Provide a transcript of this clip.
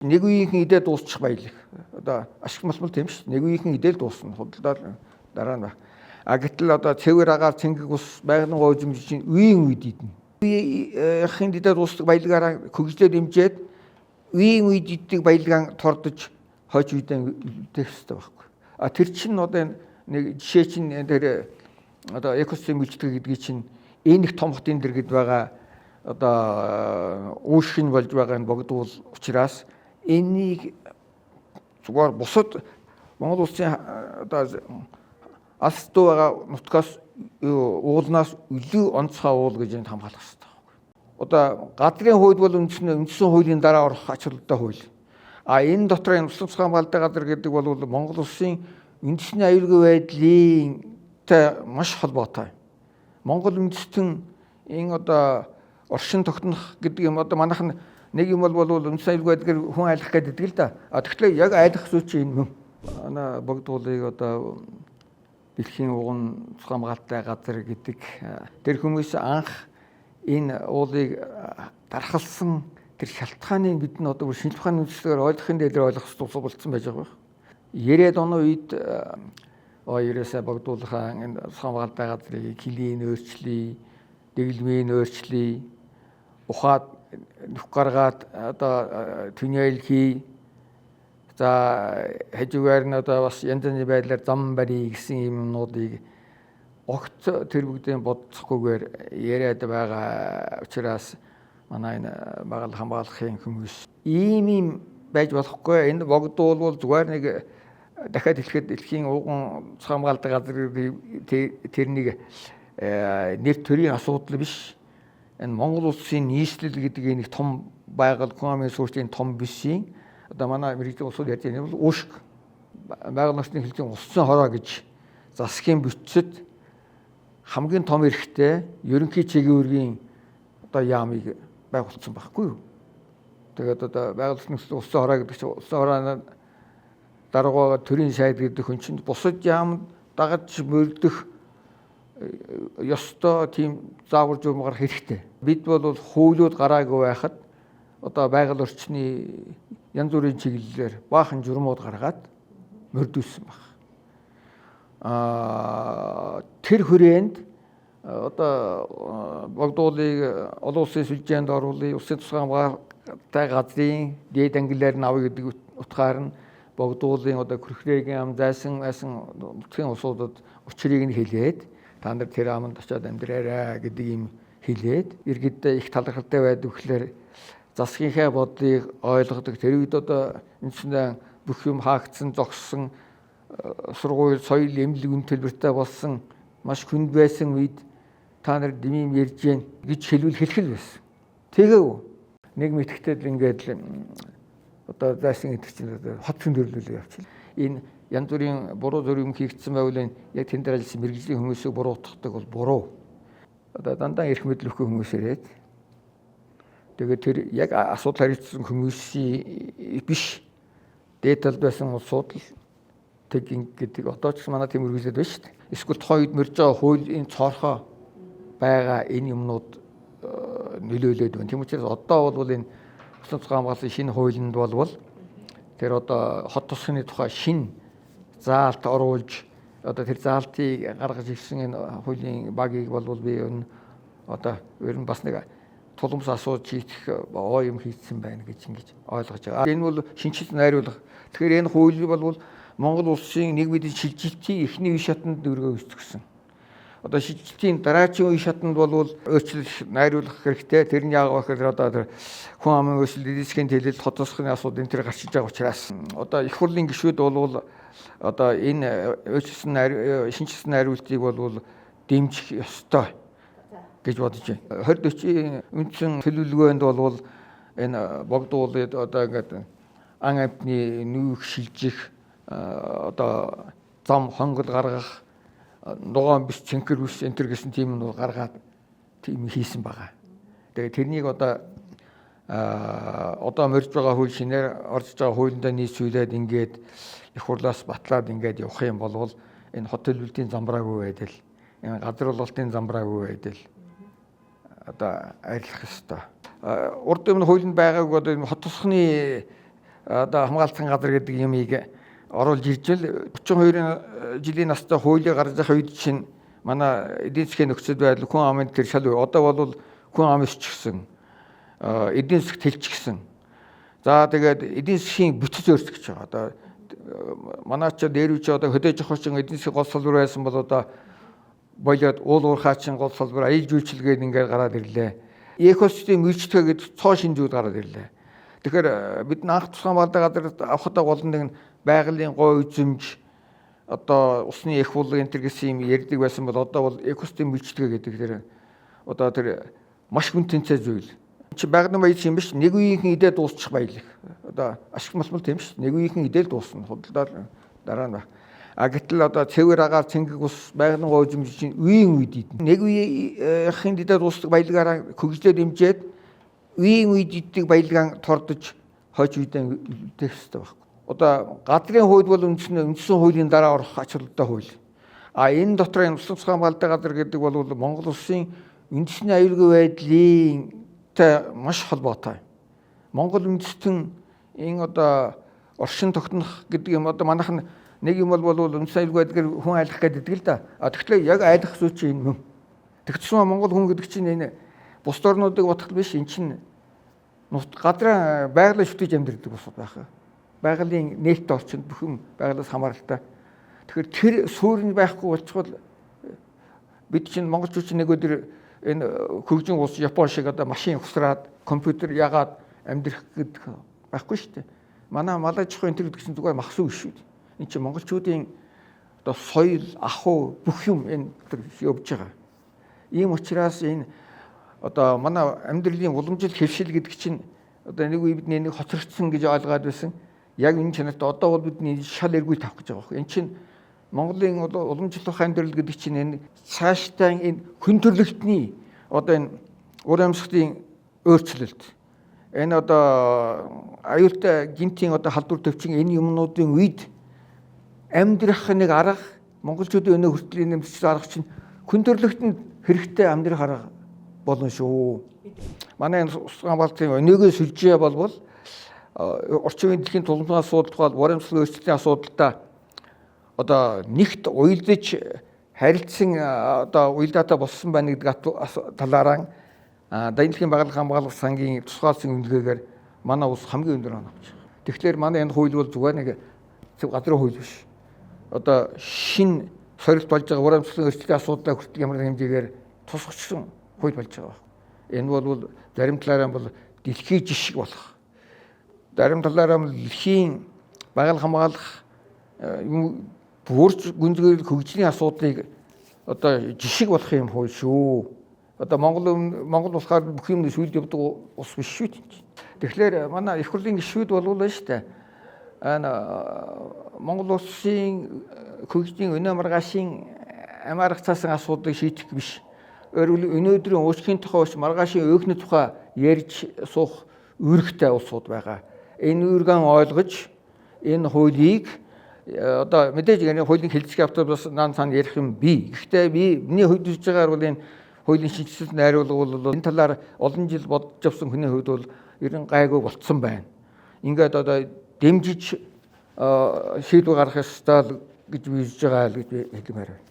Нэг үеийнхэн идээ дуусчих баялаг. Одоо ашиг малмал тийм ш. Нэг үеийнхэн идэл дуусна. Худалдаа дараа нь. Гэтэл одоо цэвэр агаар цэнгэг ус байгалийн гоожимж чинь үеийн үед идэнэ. Үеийнхэн идээ дуусдаг баялагаараа хөгжлөө дэмжиад үеийн үед иддэг баялагаан тордож хойч үедээ үлдээх хэрэгтэй байхгүй. Тэр чинь одоо нэг жишээ чинь тэр одоо экосистем үйлчлэг гэдгийг чинь энэ их том хотын дэргэд байгаа одоо уушгин болж байгаа нь богдвол учраас энийг зүгээр бусад Монгол улсын одоо алс дуу байгаа нутгаас уулнаас илүү онцгой уул гэж энд хамгаалах хэрэгтэй байхгүй. Одоо газрын хууль бол үндсэн хуулийн дараа орох ач холбогдолтой хууль. Энэ дотор энэ улс хамгаалалтын газар гэдэг бол Монгол улсын үндэсний аюулгүй байдлынтай маш холбоотой. Монгол үндэстэн энэ одоо оршин тогтнох гэдэг юм одоо манайх нэг юм бол үндэсний аюулгүй байдлыг хүн айлах гэдэг л да. Тэгэхээр яг айлах зүйл чинь энэ юм. Манай богдуулыг одоо дэлхийн уган хамгаалалттай газар гэдэг тэр хүмүүс анх энэ уулыг дархалсан тэр шалтгааныг бид нь одоо шинжлэх ухааны үндэслэлээр ойлгохын дээр ойлгох хэрэгтэй болсон байж байгаа. 90-ад оны үед ерөөсөө богдуулахаа энэ хамгаалалттай газрыг хилийн өөрчлөе, дэглэмийн өөрчлөе, ухаад нөх гаргаад одоо түнэл хий. За хажуугаар нь одоо бас янз бүрийн байдлаар зам барья гэсэн юмнуудыг огт тэр бүгдийг бодцохгүйгээр яриад байгаа учраас манай энэ байгаль хамгаалахын хүмүүс ийм байж болохгүй. Энэ богдуул бол зүгээр нэг дахиад хэлэхэд дэлхийн уган хамгаалалтын газрын тэрнийг нэр төрийн асуудал биш. Энэ Монгол улсын нийслэл гэдэг нэг том байгаль хүн амын суурьчийн том бишийн одоо манай мэрэгжлийн улсууд ярьж байгаа нь бол уушг байгаль орчны хэлцэн уссан хороо гэж засгийн бүтцэд хамгийн том эрхтэй ерөнхий чиглэлийн үүргийн одоо яамыг байгуулсан байхгүй юу. Тэгээд одоо байгаль орчны уссан хороо гэдэг чинь уссан хороо дараагаа төрийн сайд гэдэг хүн чинь бусад яамд дагаж мөрдөх ёстой тийм заавар журам гарах хэрэгтэй. Бид бол хуулиуд гараагүй байхад одоо байгаль орчны янз бүрийн чиглэлээр баахан журмууд гаргаад мөрдүүлсэн баг. Тэр хүрээнд одоо богдуулыг олон улсын сүлжээнд оруулъя, улсын тусгай хамгаалалттай газрын дээд ангиллаар нь авъя гэдэг утгаар нь богдуулын одоо Күрхрээгийн ам зайсан нутгийн улсуудад учрыг нь хэлээд та нар тэр аманд очиод амьдраарай гэдэг юм хэлээд иргэдээ их талархалтай байдаг гэхээр засгийнхаа бодлыг ойлгодог. Тэр үед одоо энэ бүх юм хаагдсан, зогссон, сургууль, соёл, эмнэлэг үн төлбөртэй болсон маш хүнд байсан үед та нар дэмим ярьж гин гэж хэлэх л байсан. Тэгээ нэг мэтгэдэд ингээд одоо зайсан гэдэг чинь хот зөндөрлөлөө явчихлаа. Энэ янз бүрийн буруу зөв юм хийгдсэн байвал яг тэн дээр ажилласан мэргэжлийн хүмүүсийг буруутгадаг бол буруу. Одоо дандаа эрх мэдлэхгүй хүмүүс ирээд тэгээд тэр яг асуудал харилцсан хүмүүсийн биш дээд талд байсан улсууд л тэг гэдэг одоо ч манай тийм үргэлжлээд байна шүү дээ. Эсвэл тухайн үед мөрж байгаа хуулийн цоорхоо байгаа энэ юмнууд нөлөөлөд байна. Тийм учраас одоо бол энэ улсын тусгай хамгаалалтын шинэ хуулинд болвол тэр одоо хот тосгоны тухай шинэ заалт оруулж одоо тэр заалтыг гаргаж ирсэн энэ хуулийн багийг бол би одоо ер нь бас нэг тулмс асууж хийх ой юм хийсэн байна гэж ингэж ойлгож байгаа. Энэ бол шинжилт найруулга. Тэгэхээр энэ хууль бол Монгол улсын нэг мэдээ шилжилтийн эхний үе шатанд өргөө үүсгэсэн. Одоо шилжилтийн дараагийн үе шатанд бол өөрчлөлт найруулах хэрэгтэй. Тэр нь яг гэхээр одоо хүн амын өсөлт, эдийн засгийн төлөлт, хот тосгоны асуудал энэ төр гарч иж байгаа учраас одоо их хурлын гишүүд бол одоо энэ өөрчлөлтсөн шинжилсэн найруултыг бол дэмжих ёстой гэж бодож байна. 2040 үндсэн төлөвлөгөөнд бол энэ богдуулаад одоо ингээд ан амтны нүүх шилжих одоо зам хонгол гаргах нугаан биш цэнхэр ус энэ төр гэсэн тийм нь гаргаад тийм хийсэн байгаа. Тэгээ тэрнийг одоо морж байгаа хууль шинээр орж байгаа хуулиндаа нийцүүлээд ингээд их хурлаас батлаад ингээд явах юм бол энэ хот төлөвлөлтийн замбраагүй байдал, энэ газар бололтын замбраагүй байдал одоо арилах ёстой. Урд өмнө хуулинд байгаагүй одоо хот тосгоны одоо хамгаалсан газар гэдэг юмыг оруулж иржэл 32 жилийн настай хуулийг гаргаж байгаа үед чинь манай эдийн засгийн нөхцөл байдал хүн амын тэр шал одоо бол хүн амс ч гэсэн эдийн засгт хэлчихсэн. За тэгээд эдийн засгийн бүтэц өөрчлөгдөж байгаа. Одоо манай ч дээр үчи одоо хөдөөж хоочин эдийн засгийн гол салбар байсан бол одоо болоод уул уурхаачин гол салбар аял жуулчилгээд ингээд гараад ирлээ. Экосистем үйлчлэгээ гэдэг цоо шинжүүд гараад ирлээ. Тэгэхээр бид анх тусгай хамгаалалтын газар авахдаа болон нэг байгалийн гой үзэмж одоо усны эх булгын энэ гэсэн юм ярьдаг байсан бол одоо бол экосистем үйлчлэгээ гэдэг тэр одоо тэр маш хүн тэнцээ зүйл. Чи байгалийн баялаг юм биш нэг үеийнхэн идээ дуусчих баялаг. Одоо ашиг малмал тийм биш нэг үеийнхэн идэл дуусна худалдаа дараа нь. Гэтэл одоо цэвэр агаар цэнгэг ус байгалийн гой үзэмж чинь үеийн үед идэх. Нэг үеийнхэн идээ дуусдаг баялагаараа хөгжлөөр дэмжиж үеийн үед иддэг баялагаан тордож хойч үедээ үлдээх хэрэгтэй байхгүй. Одоо газрын хууль бол үндсэн хуулийн дараа орох ач холбогдол хууль. Энэ дотор энэ усан цэцэн хамгаалалтын газар гэдэг бол Монгол улсын үндэсний аюулгүй байдлынтай маш холбоотой. Монгол үндэстэн энэ одоо оршин тогтнох гэдэг юм одоо манайх нэг юм бол үндэсний аюулгүй байдлыг хүн айлах гэдэг л да. Тэгэхээр яг айлах зүйл чинь энэ мөн. Тэгчихсэн Монгол хүн гэдэг чинь энэ бус орнуудыг бодох биш эн чинь газраа байгалаа шүтэж амьдрдаг босод байх. Байгалийн нээлттэй орчинд бүх юм байгалаас хамааралтай. Тэгэхээр тэр суурь байхгүй болчихвол бид чинь монголчууд чинь нэг өдөр энэ хөгжин улс Япон шиг одоо машин ухсраад компьютер ягаад амьдрах гэдэг байхгүй шүү дээ. Манай малажхан энэ гэдэг чинь зүгээр махсуу шүү дээ. Энд чинь монголчуудын одоо соёл, ахуй бүх юм энэ явж байгаа. Ийм учраас энэ одоо манай амьдралын уламжлал хэвшил гэдэг чинь одоо нэг үе бидний нэг хоцрогдсон гэж ойлгоод байсан. Яг энэ чанарт одоо бол бидний шал эргүй тавих гэж байгаа юм. Энд чинь Монголын уламжлах амьдрал гэдэг чинь энэ цаашдаа энэ хүн төрлөختний одоо энэ ур амьсгалын өөрчлөлт. Энэ одоо аюултай гинтийн одоо халдвар төвчин энэ юмнуудын үед амьдрах нэг арга монголчуудын өнөө хүртэл нэмэгдсэн арга чинь хүн төрлөختөнд хэрэгтэй амьдрах арга болно шүү. Манай энэ хамгаалтын өнөөгөө сүлжээ болвол орчин үеийн дэлхийн тулгуурлын асуудал, ур амьсгалын өөрчлөлтийн асуудалтай одоо нэгт уялдаж харилцсан одоо уялдаатай болсон байна гэдэг талаараа Дэлхийн байгаль хамгаалах сангийн тусгаалсан үнэлгээгээр манай улс хамгийн өндөр оноо авч байгаа. Тэгэхээр манай энэ хууль бол зүгээр нэг газрын хууль биш. Одоо шин сорилт болж байгаа ур амьсгалын өөрчлөлтийн асуудлаа хүртэл ямар хэмжээгээр тусгачсан хууль болж байгаа. Энэ бол зарим талаараа бол дэлхийн жишг болох. Зарим талаараа дэлхийн байгаль хамгаалах бүрж гүнзгийрэл хөгжлийн асуудлыг одоо жишг болох юм хууль шүү. Одоо Монгол улсаар бүх юм шүлд явдаг ус биш шүү дээ. Тэгэхээр манай их хурлын гишүүд болвол шүү дээ. Монгол улсын хөгжлийн өнөө маргаашийн амаарах цаасан асуудлыг шийдэх биш. Өнөөдрийн уушгийн тухай маргаашийн өөхний тухай ярьж суух үүрэгтэй улсууд байгаа. Энэ үүргэн ойлгож энэ хуулийг одоо мэдээж энэ хуулийн хэлцэх автобус наан цаана ярих юм бий. Гэхдээ миний хувьд үзэж байгаагаар бол энэ хуулийн шинжилэлд найруулга бол энэ талаар олон жил бодож явсан хүний хувьд бол ерэн гайгүй болцсон байна. Ингээд одоо дэмжиж шийдвэр гаргах ёстой гэж би үзэж байгаа л гэж хэлмээр байна.